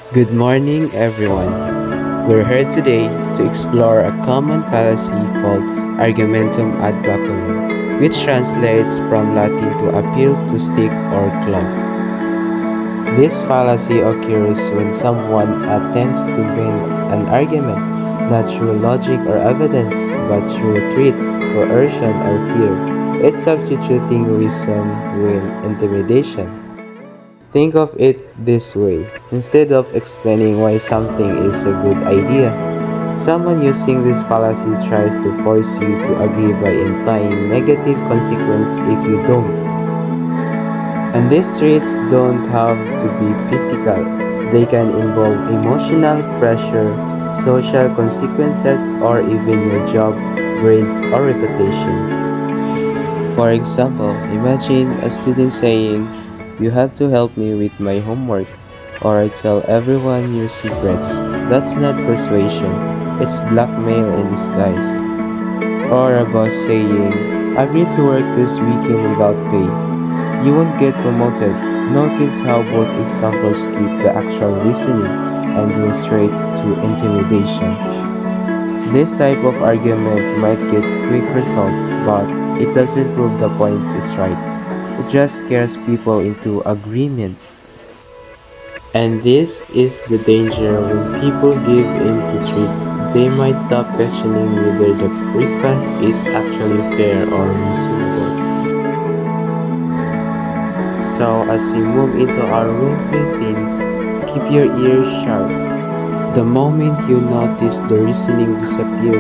Good morning, everyone. We're here today to explore a common fallacy called Argumentum ad Baculum, which translates from Latin to appeal to stick or club. This fallacy occurs when someone attempts to win an argument not through logic or evidence, but through threats, coercion, or fear. It's substituting reason with intimidation. Think of it this way: instead of explaining why something is a good idea, someone using this fallacy tries to force you to agree by implying negative consequence if you don't. And these traits don't have to be physical. They can involve emotional pressure, social consequences, or even your job, grades, or reputation. For example, imagine a student saying, "You have to help me with my homework, or I tell everyone your secrets." That's not persuasion, it's blackmail in disguise. Or a boss saying, "Agree to work this weekend without pay. You won't get promoted." Notice how both examples skip the actual reasoning and go straight to intimidation. This type of argument might get quick results, but it doesn't prove the point is right. It just scares people into agreement. And this is the danger: when people give in to treats, they might stop questioning whether the request is actually fair or reasonable. So, as we move into our roleplay scenes, keep your ears sharp. The moment you notice the reasoning disappear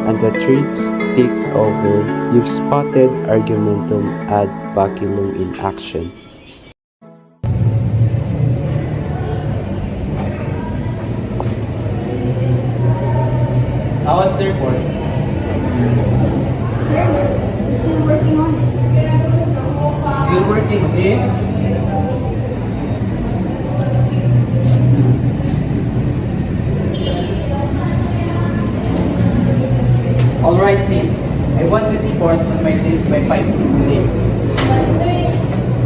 and the treats takes over, you've spotted Argumentum ad Baculum in action. How was the report? Sir, we're still working on it. Still working, okay? Alright, team. I want this report on my list by 5 today. But sir,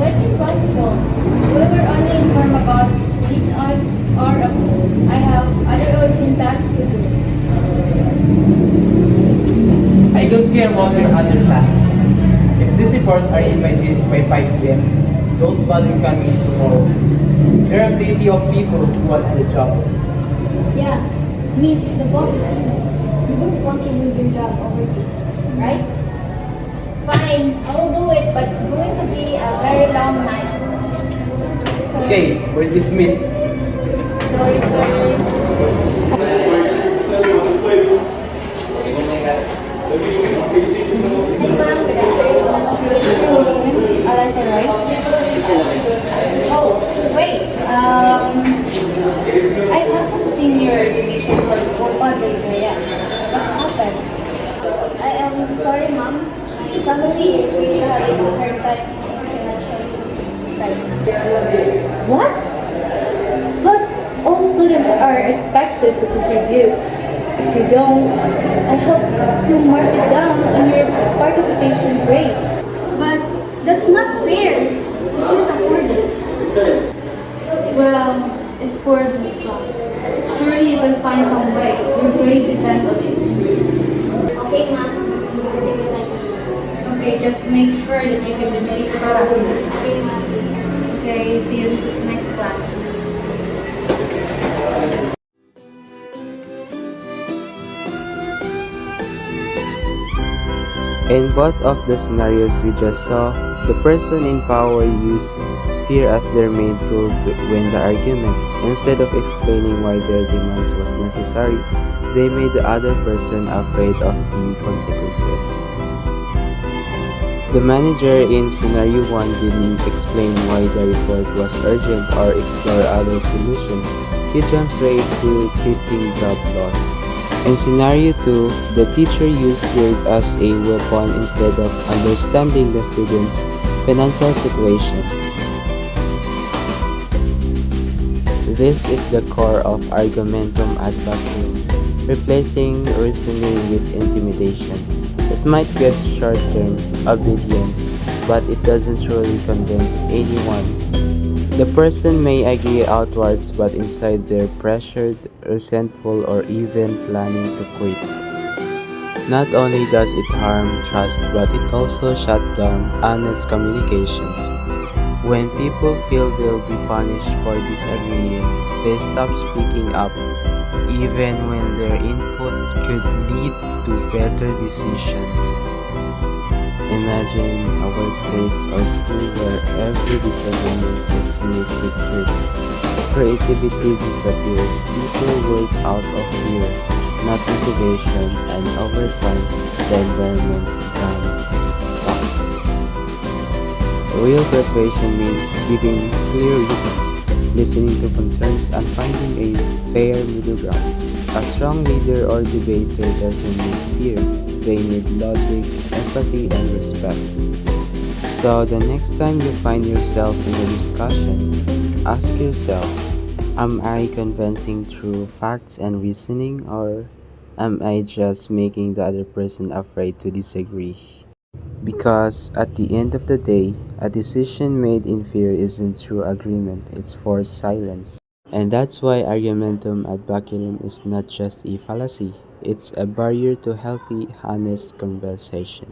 that's impossible. We were only informed about this hour ago. I have other urgent tasks to do. I don't care about your other tasks. If this report are in my list by 5 p.m., don't bother coming tomorrow. There are plenty of people who want the job. Yeah, miss, the boss is serious. You wouldn't want to lose your job over this, right? Fine, I will do it, but it's going to be a very long night. Okay, we're dismissed. Sorry, sorry. Hi, ma'am. Good afternoon. Alas, right? Oh, wait. I haven't seen your donation for school fundraiser yet. What happened? I am sorry, ma'am. My family is really having a hard time financially right now. What? But all students are expected to contribute. If you don't, I hope to mark it down on your participation grade. But that's not fair. I can't afford it. Well, it's for the class. Surely you can find some way. Your grade depends on it. Okay, ma'am. Okay, just make sure that you can donate it. Okay, ma'am. Okay, see you next class. In both of the scenarios we just saw, the person in power used fear as their main tool to win the argument. Instead of explaining why their demands was necessary, they made the other person afraid of the consequences. The manager in scenario 1 didn't explain why the report was urgent or explore other solutions. He jumped straight to treating job loss. In scenario 2, the teacher used grade as a weapon instead of understanding the student's financial situation. This is the core of Argumentum ad Baculum, replacing reasoning with intimidation. It might get short-term obedience, but it doesn't truly convince anyone. The person may agree outwards, but inside they're pressured, resentful, or even planning to quit. Not only does it harm trust, but it also shuts down honest communications. When people feel they'll be punished for disagreeing, they stop speaking up, even when their input could lead to better decisions. Imagine a workplace or school where every disagreement is met with threats. Creativity disappears, people work out of fear, not motivation, and over time, the environment becomes toxic. Real persuasion means giving clear reasons, listening to concerns, and finding a fair middle ground. A strong leader or debater doesn't need fear, they need logic, empathy, and respect. So the next time you find yourself in a discussion, ask yourself, am I convincing through facts and reasoning, or am I just making the other person afraid to disagree? Because at the end of the day, a decision made in fear isn't true agreement, it's forced silence. And that's why argumentum ad baculum is not just a fallacy, it's a barrier to healthy, honest conversation.